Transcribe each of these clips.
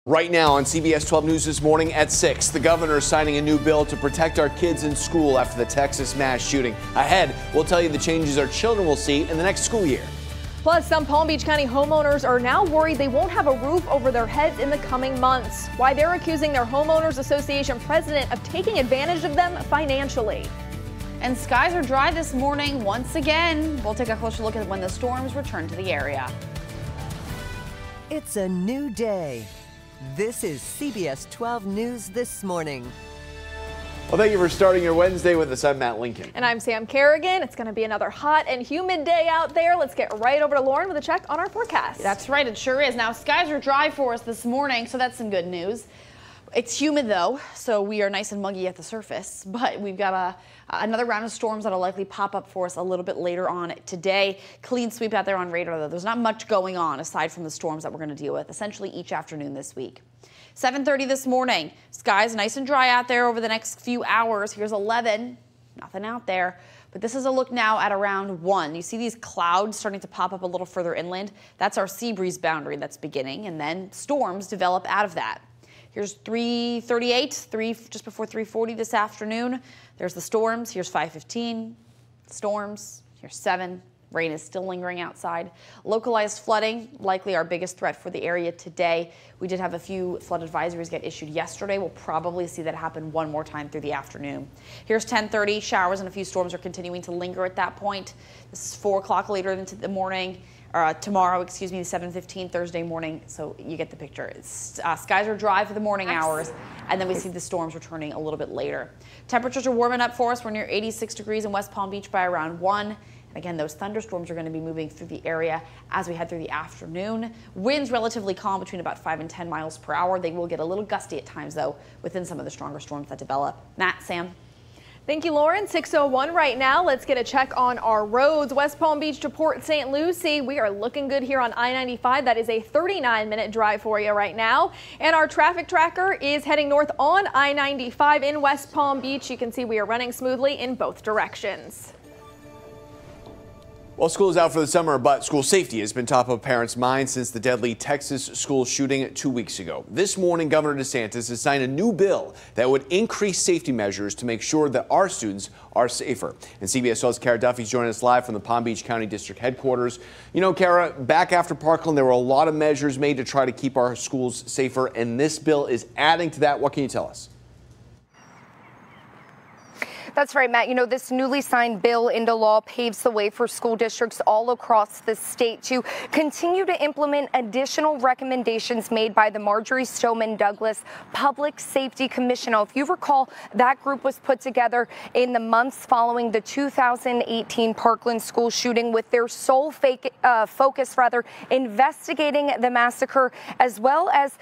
Right now on CBS 12 News this morning at 6, the governor is signing a new bill to protect our kids in school after the Texas mass shooting. Ahead, we'll tell you the changes our children will see in the next school year. Plus, some Palm Beach County homeowners are now worried they won't have a roof over their heads in the coming months. Why they're accusing their Homeowners Association president of taking advantage of them financially. And skies are dry this morning once again. We'll take a closer look at when the storms return to the area. It's a new day. This is CBS 12 News This Morning. Well, thank you for starting your Wednesday with us. I'm Matt Lincoln. And I'm Sam Kerrigan. It's going to be another hot and humid day out there. Let's get right over to Lauren with a check on our forecast. That's right, it sure is. Now, skies are dry for us this morning, so that's some good news. It's humid, though, so we are nice and muggy at the surface, but we've got another round of storms that'll likely pop up for us a little bit later on today. Clean sweep out there on radar, though. There's not much going on aside from the storms that we're going to deal with essentially each afternoon this week. 7:30 this morning, skies nice and dry out there over the next few hours. Here's 11, nothing out there. But this is a look now at around 1. You see these clouds starting to pop up a little further inland. That's our sea breeze boundary that's beginning, and then storms develop out of that. Here's 3:38, just before 3:40 this afternoon. There's the storms. Here's 5:15, storms. Here's 7. Rain is still lingering outside. Localized flooding, likely our biggest threat for the area today. We did have a few flood advisories get issued yesterday. We'll probably see that happen one more time through the afternoon. Here's 10:30. Showers and a few storms are continuing to linger at that point. This is 4 o'clock later into the morning. Tomorrow, 7:15 Thursday morning. So you get the picture. Skies are dry for the morning hours, and then we see the storms returning a little bit later. Temperatures are warming up for us. We're near 86 degrees in West Palm Beach by around 1. And again, those thunderstorms are going to be moving through the area as we head through the afternoon. Winds relatively calm between about 5 and 10 miles per hour. They will get a little gusty at times, though, within some of the stronger storms that develop. Matt, Sam. Thank you, Lauren. 6:01 right now. Let's get a check on our roads. West Palm Beach to Port St. Lucie. We are looking good here on I-95. That is a 39-minute drive for you right now. And our traffic tracker is heading north on I-95 in West Palm Beach. You can see we are running smoothly in both directions. Well, school is out for the summer, but school safety has been top of parents' minds since the deadly Texas school shooting 2 weeks ago. This morning, Governor DeSantis has signed a new bill that would increase safety measures to make sure that our students are safer. And CBS 12's Kara Duffy is joining us live from the Palm Beach County District headquarters. You know, Kara, back after Parkland, there were a lot of measures made to try to keep our schools safer, and this bill is adding to that. What can you tell us? That's right, Matt. You know, this newly signed bill into law paves the way for school districts all across the state to continue to implement additional recommendations made by the Marjory Stoneman Douglas Public Safety Commission. Now, if you recall, that group was put together in the months following the 2018 Parkland school shooting with their sole focus, investigating the massacre as well as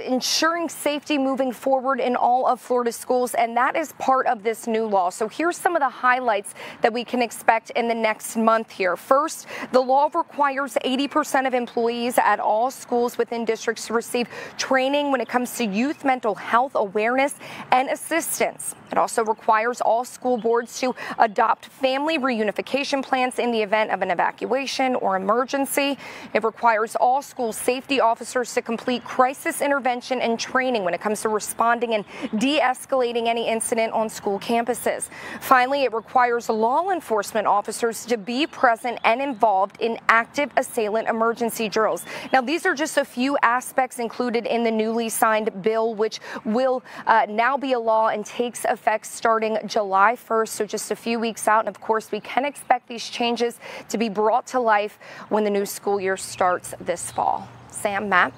ensuring safety moving forward in all of Florida schools. And that is part of this new law. So here's some of the highlights that we can expect in the next month here. First, the law requires 80% of employees at all schools within districts to receive training when it comes to youth mental health awareness and assistance. It also requires all school boards to adopt family reunification plans in the event of an evacuation or emergency. It requires all school safety officers to complete crisis intervention and training when it comes to responding and de-escalating any incident on school campuses. Finally, it requires law enforcement officers to be present and involved in active assailant emergency drills. Now, these are just a few aspects included in the newly signed bill, which will now be a law and takes effect starting July 1st, so just a few weeks out. And of course, we can expect these changes to be brought to life when the new school year starts this fall. Sam, Matt.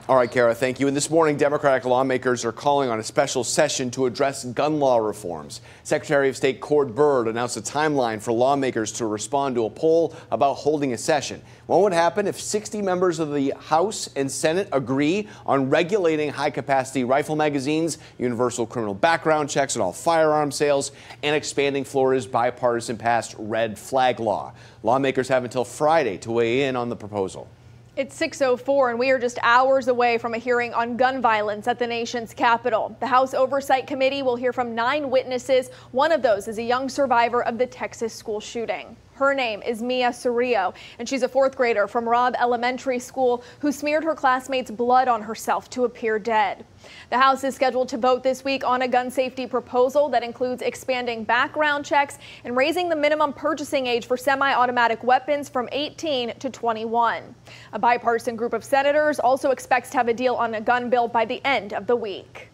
All right, Kara, thank you. And this morning, Democratic lawmakers are calling on a special session to address gun law reforms. Secretary of State Cord Byrd announced a timeline for lawmakers to respond to a poll about holding a session. What would happen if 60 members of the House and Senate agree on regulating high-capacity rifle magazines, universal criminal background checks on all firearm sales, and expanding Florida's bipartisan passed red flag law? Lawmakers have until Friday to weigh in on the proposal. It's 6:04 and we are just hours away from a hearing on gun violence at the nation's capital. The House Oversight Committee will hear from 9 witnesses. One of those is a young survivor of the Texas school shooting. Her name is Mia Cerrillo, and she's a fourth grader from Robb Elementary School who smeared her classmates' blood on herself to appear dead. The House is scheduled to vote this week on a gun safety proposal that includes expanding background checks and raising the minimum purchasing age for semi-automatic weapons from 18 to 21. A bipartisan group of senators also expects to have a deal on a gun bill by the end of the week.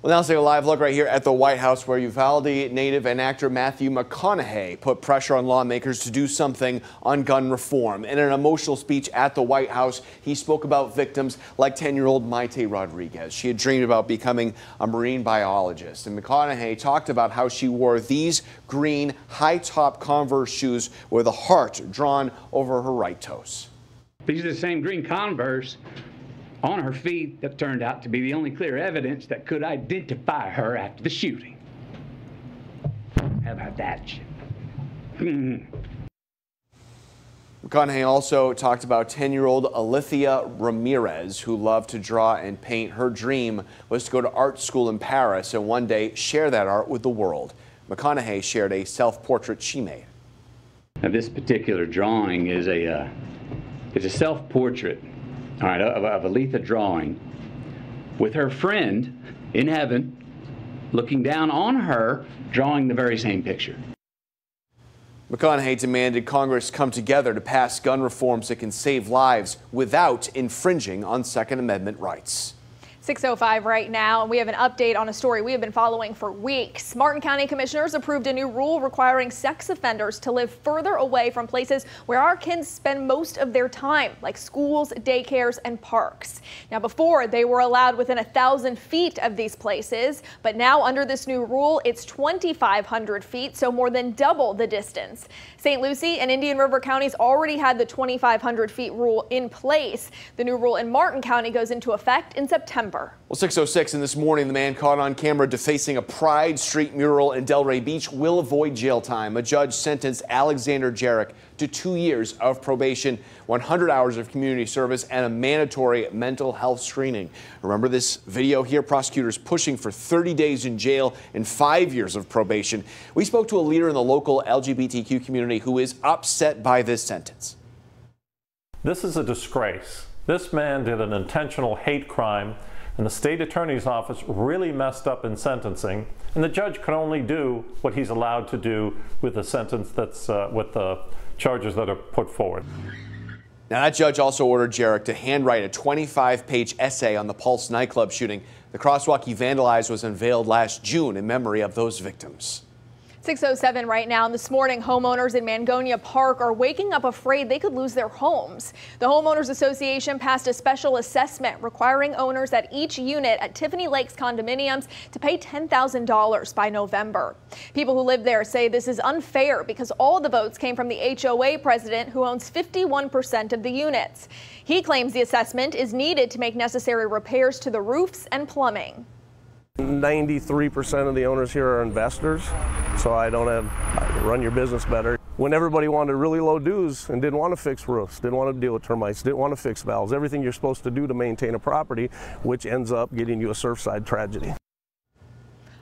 Well, now let's take a live look right here at the White House, where Uvalde native and actor Matthew McConaughey put pressure on lawmakers to do something on gun reform. In an emotional speech at the White House, he spoke about victims like 10-year-old Maite Rodriguez. She had dreamed about becoming a marine biologist. And McConaughey talked about how she wore these green high-top Converse shoes with a heart drawn over her right toes. These are the same green Converse on her feet that turned out to be the only clear evidence that could identify her after the shooting. How about that? McConaughey also talked about 10-year-old Alithia Ramirez, who loved to draw and paint. Her dream was to go to art school in Paris and one day share that art with the world. McConaughey shared a self-portrait she made. Now, this particular drawing is a self-portrait, all right, of Alithia drawing with her friend in heaven looking down on her, drawing the very same picture. McConaughey demanded Congress come together to pass gun reforms that can save lives without infringing on Second Amendment rights. 6:05 right now, and we have an update on a story we have been following for weeks. Martin County commissioners approved a new rule requiring sex offenders to live further away from places where our kids spend most of their time, like schools, daycares, and parks. Now, before, they were allowed within 1,000 feet of these places, but now under this new rule, it's 2,500 feet, so more than double the distance. St. Lucie and Indian River counties already had the 2,500 feet rule in place. The new rule in Martin County goes into effect in September. Well, 6:06 in this morning, the man caught on camera defacing a Pride Street mural in Delray Beach will avoid jail time. A judge sentenced Alexander Jarek to 2 years of probation, 100 hours of community service, and a mandatory mental health screening. Remember this video here? Prosecutors pushing for 30 days in jail and 5 years of probation. We spoke to a leader in the local LGBTQ community who is upset by this sentence. This is a disgrace. This man did an intentional hate crime, and the state attorney's office really messed up in sentencing, and the judge can only do what he's allowed to do with the sentence that's with the charges that are put forward. Now, that judge also ordered Jarek to handwrite a 25-page essay on the Pulse nightclub shooting. The crosswalk he vandalized was unveiled last June in memory of those victims. 6:07 right now, and this morning homeowners in Mangonia Park are waking up afraid they could lose their homes. The Homeowners Association passed a special assessment requiring owners at each unit at Tiffany Lakes condominiums to pay $10,000 by November. People who live there say this is unfair because all the votes came from the HOA president, who owns 51% of the units. He claims the assessment is needed to make necessary repairs to the roofs and plumbing. 93% of the owners here are investors, so I run your business better. When everybody wanted really low dues and didn't want to fix roofs, didn't want to deal with termites, didn't want to fix valves, everything you're supposed to do to maintain a property, which ends up getting you a Surfside tragedy.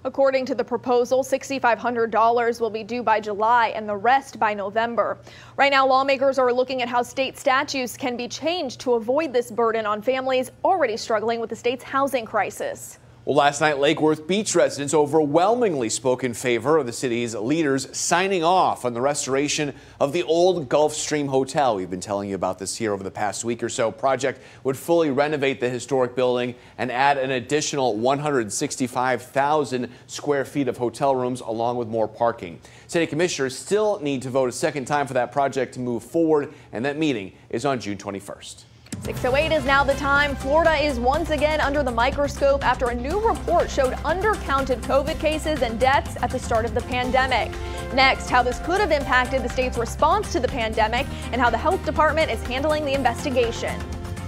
According to the proposal, $6,500 will be due by July and the rest by November. Right now, lawmakers are looking at how state statutes can be changed to avoid this burden on families already struggling with the state's housing crisis. Well, last night, Lake Worth Beach residents overwhelmingly spoke in favor of the city's leaders signing off on the restoration of the old Gulfstream Hotel. We've been telling you about this here over the past week or so. Project would fully renovate the historic building and add an additional 165,000 square feet of hotel rooms along with more parking. City commissioners still need to vote a second time for that project to move forward, and that meeting is on June 21st. 6:08 is now the time. Florida is once again under the microscope after a new report showed undercounted COVID cases and deaths at the start of the pandemic. Next, how this could have impacted the state's response to the pandemic and how the health department is handling the investigation.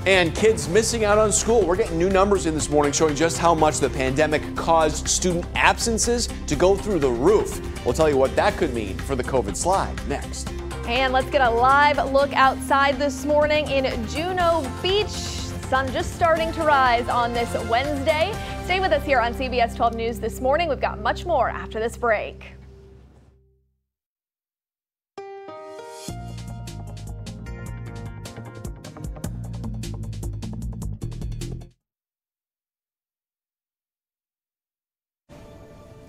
And kids missing out on school. We're getting new numbers in this morning showing just how much the pandemic caused student absences to go through the roof. We'll tell you what that could mean for the COVID slide next. And let's get a live look outside this morning in Juno Beach. Sun just starting to rise on this Wednesday. Stay with us here on CBS 12 News this morning. We've got much more after this break.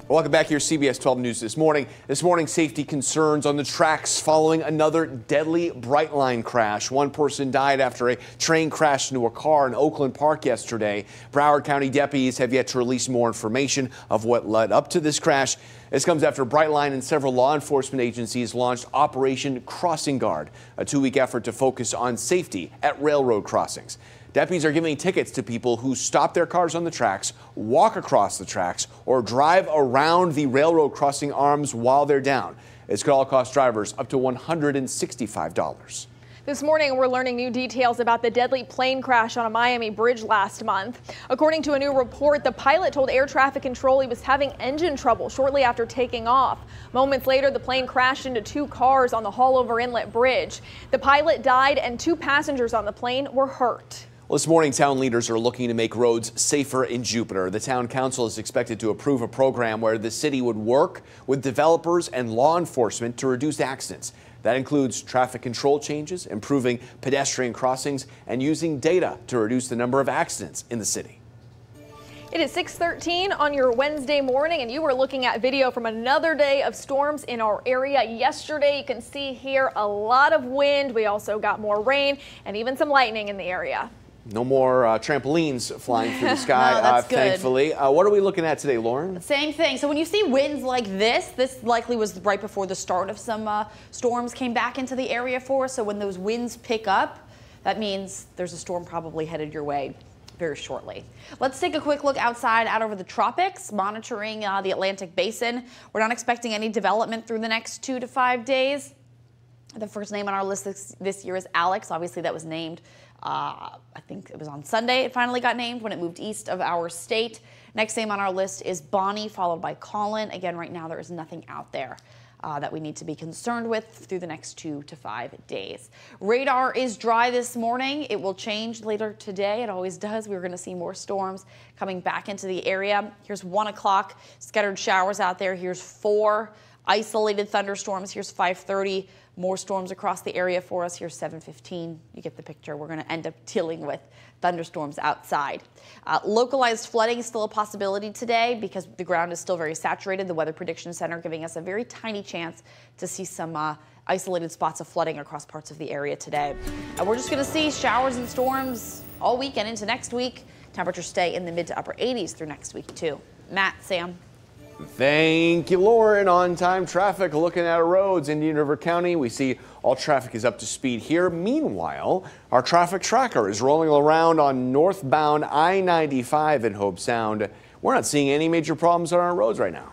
Welcome back here, CBS 12 News this morning. This morning, safety concerns on the tracks following another deadly Brightline crash. One person died after a train crashed into a car in Oakland Park yesterday. Broward County deputies have yet to release more information of what led up to this crash. This comes after Brightline and several law enforcement agencies launched Operation Crossing Guard, a 2-week effort to focus on safety at railroad crossings. Deputies are giving tickets to people who stop their cars on the tracks, walk across the tracks, or drive around the railroad crossing arms while they're down. This could all cost drivers up to $165. This morning, we're learning new details about the deadly plane crash on a Miami bridge last month. According to a new report, the pilot told air traffic control he was having engine trouble shortly after taking off. Moments later, the plane crashed into 2 cars on the Haulover Inlet Bridge. The pilot died and 2 passengers on the plane were hurt. Well, this morning, town leaders are looking to make roads safer in Jupiter. The town council is expected to approve a program where the city would work with developers and law enforcement to reduce accidents. That includes traffic control changes, improving pedestrian crossings, and using data to reduce the number of accidents in the city. It is 6:13 on your Wednesday morning, and you were looking at video from another day of storms in our area yesterday. You can see here a lot of wind. We also got more rain and even some lightning in the area. No more trampolines flying through the sky, No, that's good. thankfully. What are we looking at today, Lauren? Same thing. So when you see winds like this likely was right before the start of some storms came back into the area for us. So when those winds pick up, that means there's a storm probably headed your way very shortly. Let's take a quick look outside out over the tropics, monitoring the Atlantic Basin. We're not expecting any development through the next 2 to 5 days. The first name on our list this year is Alex. Obviously, that was named, I think it was on Sunday. It finally got named when it moved east of our state. Next name on our list is Bonnie, followed by Colin. Again, right now there is nothing out there that we need to be concerned with through the next 2 to 5 days. Radar is dry this morning. It will change later today. It always does. We're going to see more storms coming back into the area. Here's 1 o'clock, scattered showers out there. Here's 4 isolated thunderstorms. Here's 5:30. More storms across the area for us. Here's 7:15. You get the picture. We're going to end up dealing with thunderstorms outside. Localized flooding is still a possibility today because the ground is still very saturated. The Weather Prediction Center giving us a very tiny chance to see some isolated spots of flooding across parts of the area today. And we're just going to see showers and storms all weekend into next week. Temperatures stay in the mid to upper 80s through next week too. Matt, Sam. Thank you, Lauren. On-time traffic, looking at our roads, Indian River County. We see all traffic is up to speed here. Meanwhile, our traffic tracker is rolling around on northbound I-95 in Hobe Sound. We're not seeing any major problems on our roads right now.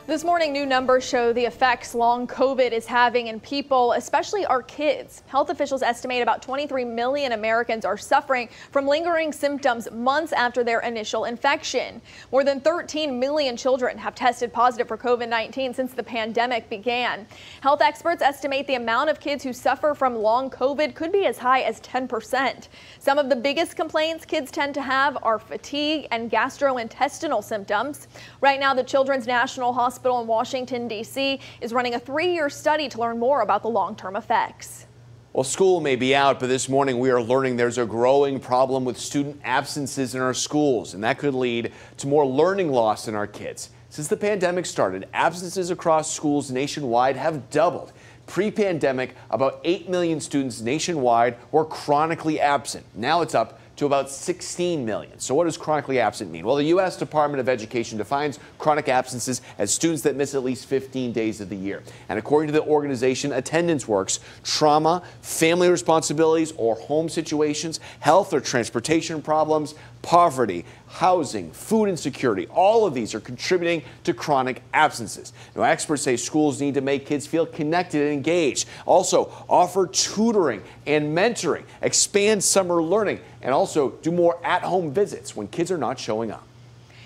This morning, new numbers show the effects long COVID is having in people, especially our kids. Health officials estimate about 23 million Americans are suffering from lingering symptoms months after their initial infection. More than 13 million children have tested positive for COVID-19 since the pandemic began. Health experts estimate the amount of kids who suffer from long COVID could be as high as 10%. Some of the biggest complaints kids tend to have are fatigue and gastrointestinal symptoms. Right now, the Children's National Hospital in Washington, D.C. is running a 3-year study to learn more about the long-term effects. Well, school may be out, but this morning we are learning there's a growing problem with student absences in our schools, and that could lead to more learning loss in our kids. Since the pandemic started, absences across schools nationwide have doubled. Pre-pandemic, about 8 million students nationwide were chronically absent. Now it's up to about 16 million. So what does chronically absent mean? Well, the U.S. Department of Education defines chronic absences as students that miss at least 15 days of the year. And according to the organization Attendance Works, trauma, family responsibilities or home situations, health or transportation problems, poverty, housing, food insecurity, all of these are contributing to chronic absences. Now, experts say schools need to make kids feel connected and engaged. Also, offer tutoring and mentoring, expand summer learning, and also do more at-home visits when kids are not showing up.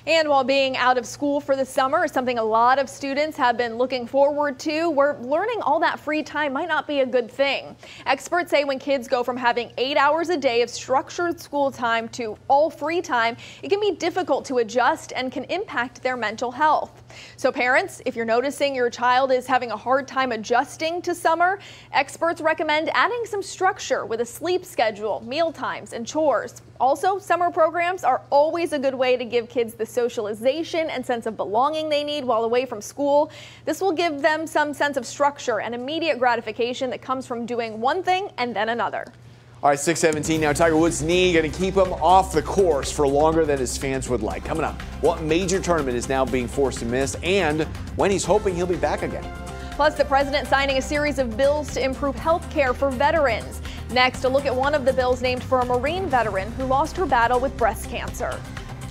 And while being out of school for the summer is something a lot of students have been looking forward to, where learning all that free time might not be a good thing. Experts say when kids go from having 8 hours a day of structured school time to all free time, it can be difficult to adjust and can impact their mental health. So parents, if you're noticing your child is having a hard time adjusting to summer, experts recommend adding some structure with a sleep schedule, meal times, and chores. Also, summer programs are always a good way to give kids the socialization and sense of belonging they need while away from school. This will give them some sense of structure and immediate gratification that comes from doing one thing and then another. All right, 6:17 now. Tiger Woods' knee going to keep him off the course for longer than his fans would like. Coming up, what major tournament is now being forced to miss and when he's hoping he'll be back again. Plus, the president signing a series of bills to improve health care for veterans. Next, a look at one of the bills named for a Marine veteran who lost her battle with breast cancer.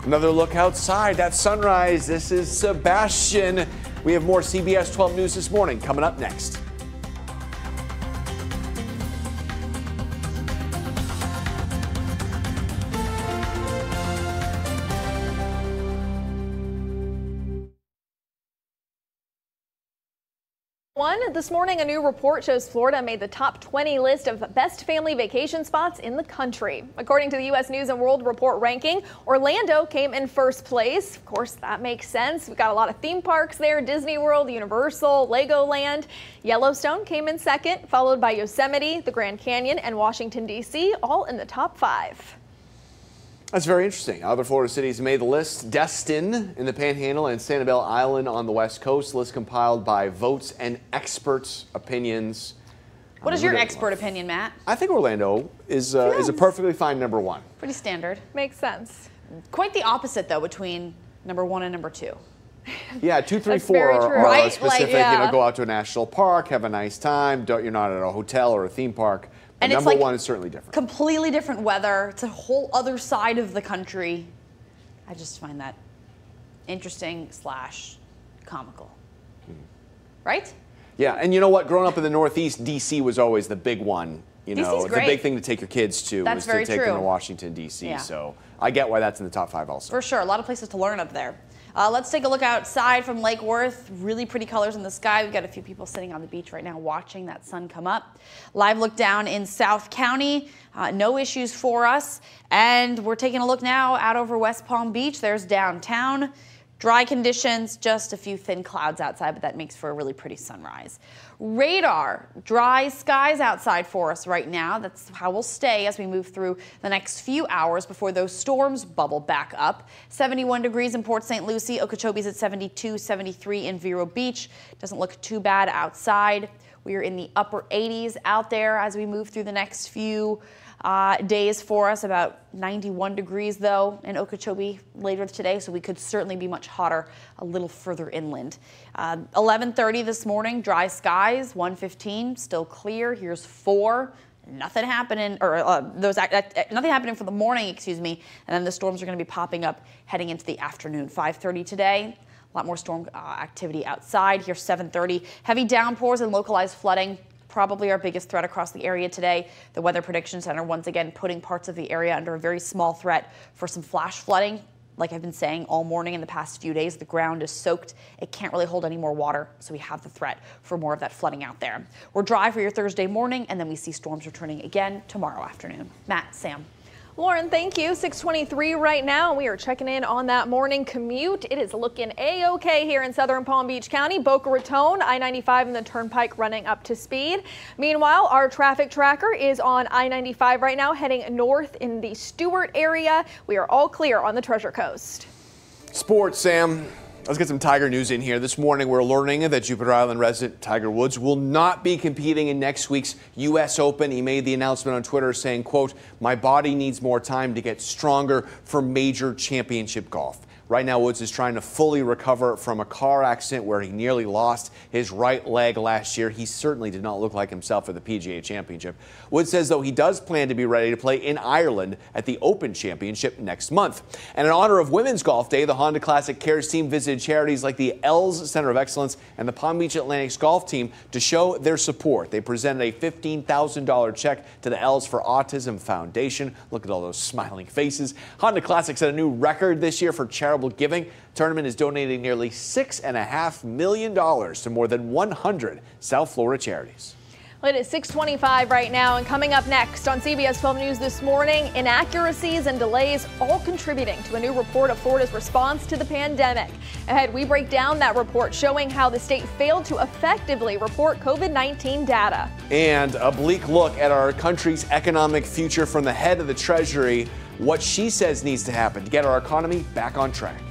Another look outside, that sunrise. This is Sebastian. We have more CBS 12 News this morning coming up next. This morning, a new report shows Florida made the top 20 list of best family vacation spots in the country. According to the U.S. News and World Report ranking, Orlando came in first place. Of course, that makes sense. We've got a lot of theme parks there: Disney World, Universal, Legoland. Yellowstone came in second, followed by Yosemite, the Grand Canyon, and Washington, D.C., all in the top 5. That's very interesting. Other Florida cities made the list: Destin in the Panhandle and Sanibel Island on the West Coast. List compiled by votes and experts' opinions. What is your expert opinion, Matt? I think Orlando is a perfectly fine number 1. Pretty standard. Makes sense. Quite the opposite, though, between number 1 and number 2. Yeah, 2, 3, That's 4 very true. are Right? specific. Like, yeah. You know, go out to a national park, have a nice time. You're not at a hotel or a theme park. But And it's number like 1 is certainly different. Completely different weather. It's a whole other side of the country. I just find that interesting / comical. Right? Yeah, and you know what? Growing up in the Northeast, D.C. was always the big one. You know, DC's the great. big thing to take your kids to That's was to very take them true. to Washington, D.C. Yeah. So I get why that's in the top 5 also. For sure. A lot of places to learn up there. Let's take a look outside from Lake Worth. Really pretty colors in the sky. We've got a few people sitting on the beach right now watching that sun come up. Live look down in South County. No issues for us. And we're taking a look now out over West Palm Beach. There's downtown. Dry conditions, just a few thin clouds outside, but that makes for a really pretty sunrise. Radar, dry skies outside for us right now. That's how we'll stay as we move through the next few hours before those storms bubble back up. 71 degrees in Port St. Lucie. Okeechobee's at 72, 73 in Vero Beach. Doesn't look too bad outside. We are in the upper 80s out there as we move through the next few days for us. About 91 degrees though in Okeechobee later today, so we could certainly be much hotter a little further inland. 11:30 this morning, dry skies. 1:15 still clear. Here's 4. Nothing happening, or nothing happening for the morning, excuse me. And then the storms are going to be popping up heading into the afternoon. 5:30 today. A lot more storm activity outside. Here's 7:30. Heavy downpours and localized flooding. Probably our biggest threat across the area today. The Weather Prediction Center once again putting parts of the area under a very small threat for some flash flooding. Like I've been saying all morning in the past few days, the ground is soaked. It can't really hold any more water, so we have the threat for more of that flooding out there. We're dry for your Thursday morning, and then we see storms returning again tomorrow afternoon. Matt, Sam. Lauren, thank you. 6:23 right now. We are checking in on that morning commute. It is looking A-OK here in southern Palm Beach County. Boca Raton, I-95 and the Turnpike running up to speed. Meanwhile, our traffic tracker is on I-95 right now, heading north in the Stewart area. We are all clear on the Treasure Coast. Sports, Sam. Let's get some Tiger news in here. This morning, we're learning that Jupiter Island resident Tiger Woods will not be competing in next week's U.S. Open. He made the announcement on Twitter saying, quote, "My body needs more time to get stronger for major championship golf." Right now, Woods is trying to fully recover from a car accident where he nearly lost his right leg last year. He certainly did not look like himself at the PGA Championship. Woods says, though, he does plan to be ready to play in Ireland at the Open Championship next month. And in honor of Women's Golf Day, the Honda Classic Cares team visited charities like the Els Center of Excellence and the Palm Beach Atlantic's golf team to show their support. They presented a $15,000 check to the Els for Autism Foundation. Look at all those smiling faces. Honda Classic set a new record this year for charitable giving. Tournament is donating nearly $6.5 million to more than 100 South Florida charities. Well, it is 6:25 right now, and coming up next on CBS 12 News this morning, inaccuracies and delays all contributing to a new report of Florida's response to the pandemic. Ahead, we break down that report showing how the state failed to effectively report COVID-19 data. And a bleak look at our country's economic future from the head of the Treasury, what she says needs to happen to get our economy back on track.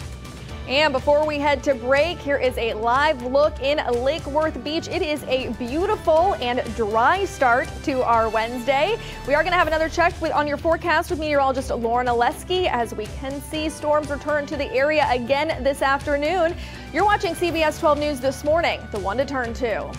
And before we head to break, here is a live look in Lake Worth Beach. It is a beautiful and dry start to our Wednesday. We are going to have another check on your forecast with meteorologist Lauren Oleski, as we can see storms return to the area again this afternoon. You're watching CBS 12 News this morning, the one to turn to.